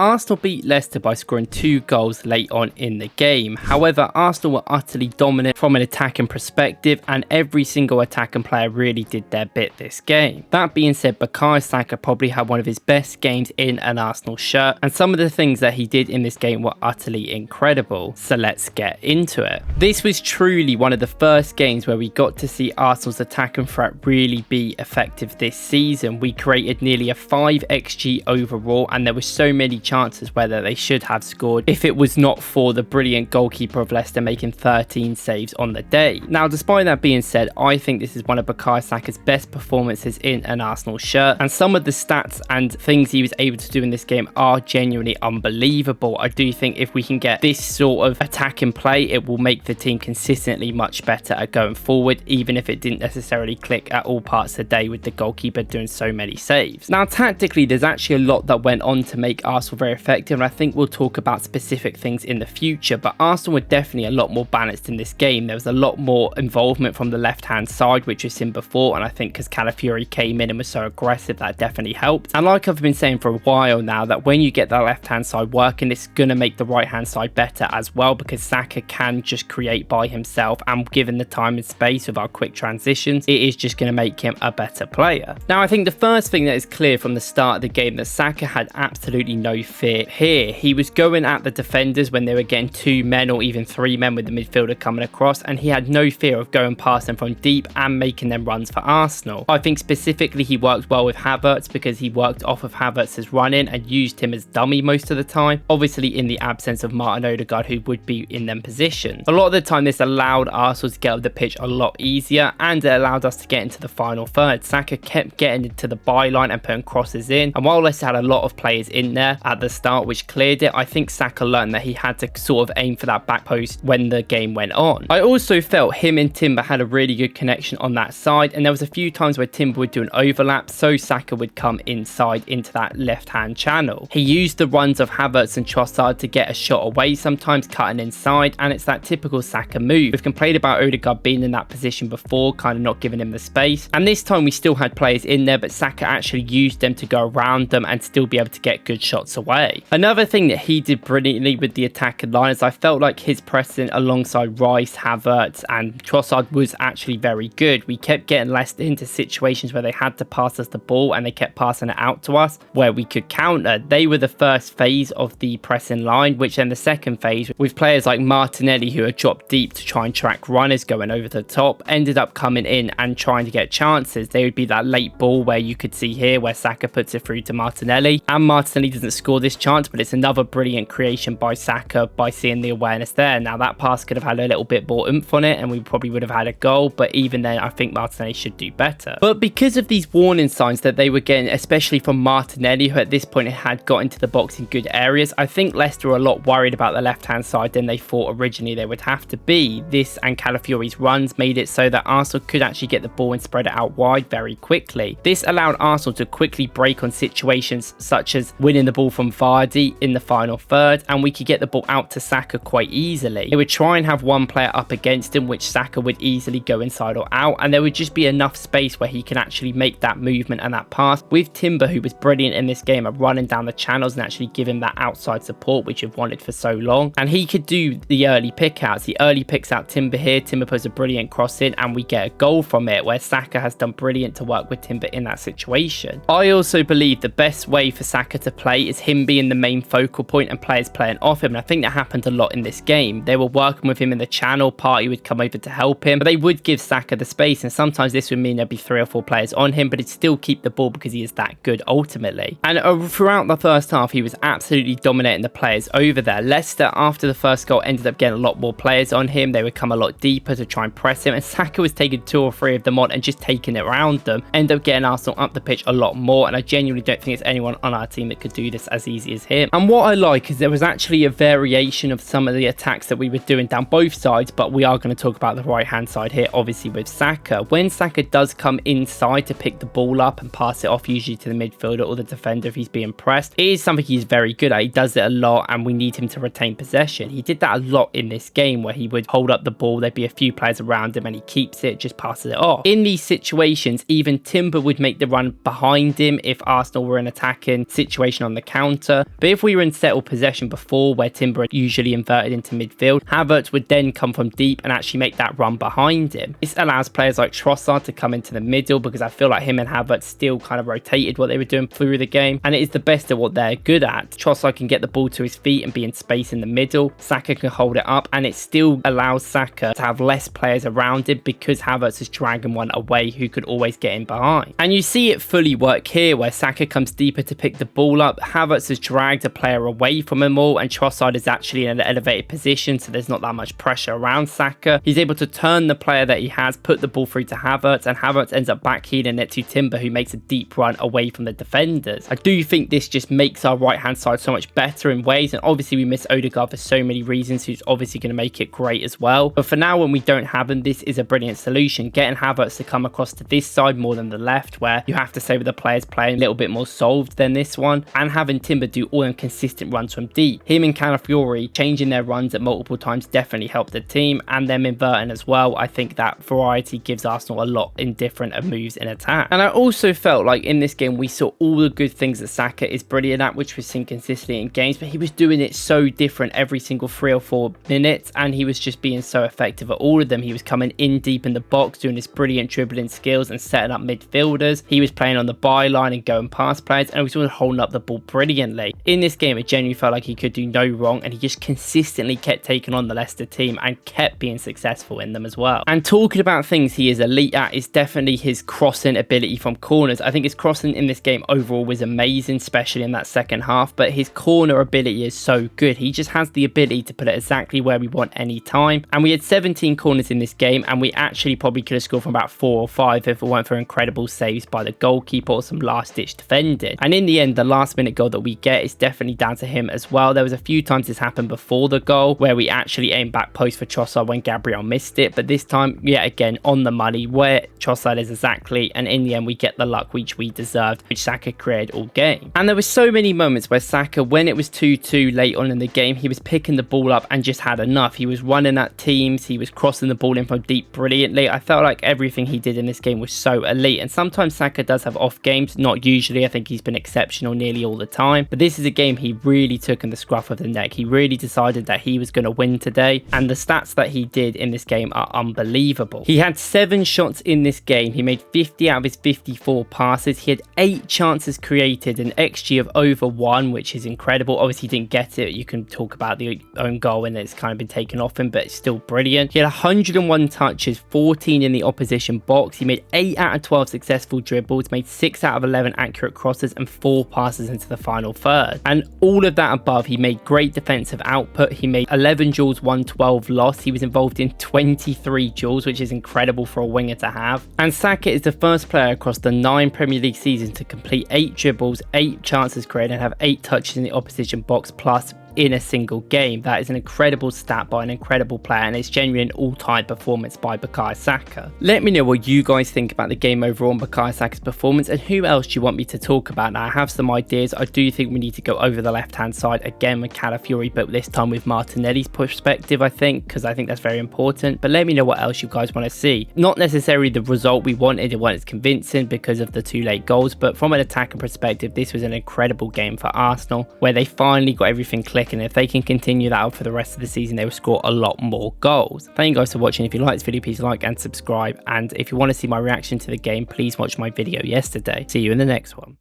Arsenal beat Leicester by scoring 2 goals late on in the game. However, Arsenal were utterly dominant from an attacking perspective, and every single attacking player really did their bit this game. That being said, Bukayo Saka probably had one of his best games in an Arsenal shirt, and some of the things that he did in this game were utterly incredible. So let's get into it. This was truly one of the first games where we got to see Arsenal's attacking threat really be effective this season. We created nearly a 5xg overall, and there were so many chances whether they should have scored if it was not for the brilliant goalkeeper of Leicester making 13 saves on the day. Now, despite that being said, I think this is one of Bukayo Saka's best performances in an Arsenal shirt, and some of the stats and things he was able to do in this game are genuinely unbelievable. I do think if we can get this sort of attacking play, it will make the team consistently much better at going forward, even if it didn't necessarily click at all parts of the day with the goalkeeper doing so many saves. Now, tactically, there's actually a lot that went on to make Arsenal very effective, and I think we'll talk about specific things in the future, but Arsenal were definitely a lot more balanced in this game. There was a lot more involvement from the left hand side, which we've seen before, and I think because Calafiori came in and was so aggressive, that definitely helped. And like I've been saying for a while now, that when you get that left hand side working, it's going to make the right hand side better as well, because Saka can just create by himself, and given the time and space of our quick transitions, it is just going to make him a better player. Now, I think the first thing that is clear from the start of the game that Saka had absolutely no fear here. He was going at the defenders when they were getting 2 men or even 3 men with the midfielder coming across, and he had no fear of going past them from deep and making them runs for Arsenal. I think specifically he worked well with Havertz because he worked off of Havertz's run-in and used him as dummy most of the time, obviously in the absence of Martin Odegaard, who would be in them positions. A lot of the time this allowed Arsenal to get off the pitch a lot easier, and it allowed us to get into the final third. Saka kept getting into the byline and putting crosses in, and while Leicester had a lot of players in there at the start which cleared it, I think Saka learned that he had to sort of aim for that back post when the game went on. I also felt him and Timber had a really good connection on that side, and there was a few times where Timber would do an overlap so Saka would come inside into that left hand channel. He used the runs of Havertz and Trossard to get a shot away, sometimes cutting inside, and it's that typical Saka move. We've complained about Odegaard being in that position before, kind of not giving him the space, and this time we still had players in there, but Saka actually used them to go around them and still be able to get good shots away. Another thing that he did brilliantly with the attacking line is I felt like his pressing alongside Rice, Havertz and Trossard was actually very good. We kept getting Leicester into situations where they had to pass us the ball, and they kept passing it out to us where we could counter. They were the first phase of the pressing line, which then the second phase with players like Martinelli, who had dropped deep to try and track runners going over the top, ended up coming in and trying to get chances. They would be that late ball where you could see here where Saka puts it through to Martinelli, and Martinelli doesn't score this chance, but it's another brilliant creation by Saka by seeing the awareness there. Now that pass could have had a little bit more oomph on it and we probably would have had a goal, but even then I think Martinelli should do better. But because of these warning signs that they were getting, especially from Martinelli, who at this point had got into the box in good areas, I think Leicester were a lot worried about the left hand side than they thought originally they would have to be. This and Calafiori's runs made it so that Arsenal could actually get the ball and spread it out wide very quickly. This allowed Arsenal to quickly break on situations such as winning the ball from Vardy in the final third, and we could get the ball out to Saka quite easily. They would try and have one player up against him, which Saka would easily go inside or out, and there would just be enough space where he can actually make that movement and that pass, with Timber, who was brilliant in this game at running down the channels and actually giving that outside support which you've wanted for so long. And he could do the early pick outs. He early picks out Timber here, Timber puts a brilliant cross in, and we get a goal from it, where Saka has done brilliant to work with Timber in that situation. I also believe the best way for Saka to play is him being the main focal point and players playing off him, and I think that happened a lot in this game. They were working with him in the channel, Partey would come over to help him, but they would give Saka the space, and sometimes this would mean there'd be 3 or 4 players on him, but it'd still keep the ball because he is that good ultimately. And throughout the first half, he was absolutely dominating the players over there. Leicester, after the first goal, ended up getting a lot more players on him. They would come a lot deeper to try and press him, and Saka was taking 2 or 3 of them on and just taking it around them, end up getting Arsenal up the pitch a lot more, and I genuinely don't think there's anyone on our team that could do this as easy as him. And what I like is there was actually a variation of some of the attacks that we were doing down both sides, but we are going to talk about the right hand side here, obviously with Saka. When Saka does come inside to pick the ball up and pass it off usually to the midfielder or the defender if he's being pressed, it is something he's very good at. He does it a lot, and we need him to retain possession. He did that a lot in this game, where he would hold up the ball, there'd be a few players around him, and he keeps it, just passes it off. In these situations, even Timber would make the run behind him if Arsenal were in an attacking situation on the counter, counter. But if we were in settled possession before, where Timber usually inverted into midfield, Havertz would then come from deep and actually make that run behind him. This allows players like Trossard to come into the middle, because I feel like him and Havertz still kind of rotated what they were doing through the game, and it is the best at what they're good at. Trossard can get the ball to his feet and be in space in the middle. Saka can hold it up, and it still allows Saka to have less players around him because Havertz is dragging one away who could always get in behind. And you see it fully work here, where Saka comes deeper to pick the ball up. Havertz has dragged a player away from him all, and Trossard is actually in an elevated position, so there's not that much pressure around Saka. He's able to turn the player that he has, put the ball through to Havertz, and Havertz ends up backheeling it to Timber, who makes a deep run away from the defenders. I do think this just makes our right hand side so much better in ways, and obviously we miss Odegaard for so many reasons, who's obviously going to make it great as well. But for now, when we don't have him, this is a brilliant solution. Getting Havertz to come across to this side more than the left, where you have to say with the players playing a little bit more solved than this one, and having Timber do all them consistent runs from deep. Him and Calafiori changing their runs at multiple times definitely helped the team, and them inverting as well. I think that variety gives Arsenal a lot in different moves in attack. And I also felt like in this game we saw all the good things that Saka is brilliant at, which we've seen consistently in games, but he was doing it so different every single 3 or 4 minutes, and he was just being so effective at all of them. He was coming in deep in the box, doing his brilliant dribbling skills and setting up midfielders. He was playing on the byline and going past players, and he was always holding up the ball brilliantly. In this game, it genuinely felt like he could do no wrong, and he just consistently kept taking on the Leicester team and kept being successful in them as well. And talking about things he is elite at is definitely his crossing ability from corners. I think his crossing in this game overall was amazing, especially in that second half, but his corner ability is so good. He just has the ability to put it exactly where we want any time. And we had 17 corners in this game, and we actually probably could have scored from about 4 or 5 if it weren't for incredible saves by the goalkeeper or some last-ditch defending. And in the end, the last-minute goal that we get is definitely down to him as well. There was a few times this happened before the goal where we actually aimed back post for Trossard when Gabriel missed it, but this time, yet again, on the money where Trossard is exactly, and in the end we get the luck which we deserved, which Saka created all game. And there were so many moments where Saka, when it was 2-2 late on in the game, he was picking the ball up and just had enough. He was running at teams, he was crossing the ball in from deep brilliantly. I felt like everything he did in this game was so elite, and sometimes Saka does have off games, not usually. I think he's been exceptional nearly all the time, but this is a game he really took in the scruff of the neck. He really decided that he was going to win today, and the stats that he did in this game are unbelievable. He had 7 shots in this game. He made 50 out of his 54 passes. He had 8 chances created, an XG of over 1, which is incredible. Obviously, he didn't get it. You can talk about the own goal and it's kind of been taken off him, but it's still brilliant. He had 101 touches, 14 in the opposition box. He made 8 out of 12 successful dribbles, made 6 out of 11 accurate crosses, and 4 passes into the final third. And all of that above, he made great defensive output. He made 11 duels, 1-12 lost. He was involved in 23 duels, which is incredible for a winger to have. And Saka is the first player across the 9 Premier League seasons to complete 8 dribbles, 8 chances created, and have 8 touches in the opposition box plus in a single game. That is an incredible stat by an incredible player, and it's genuinely an all-time performance by Bukayo Saka. Let me know what you guys think about the game overall and Bukayo Saka's performance, and who else do you want me to talk about. Now, I have some ideas. I do think we need to go over the left-hand side again with Calafiori, but this time with Martinelli's perspective, I think, because I think that's very important. But let me know what else you guys want to see. Not necessarily the result we wanted, it wasn't convincing because of the 2 late goals, but from an attacking perspective, this was an incredible game for Arsenal, where they finally got everything clicking. And if they can continue that out for the rest of the season, they will score a lot more goals. Thank you guys for watching. If you like this video, please like and subscribe. And if you want to see my reaction to the game, please watch my video yesterday. See you in the next one.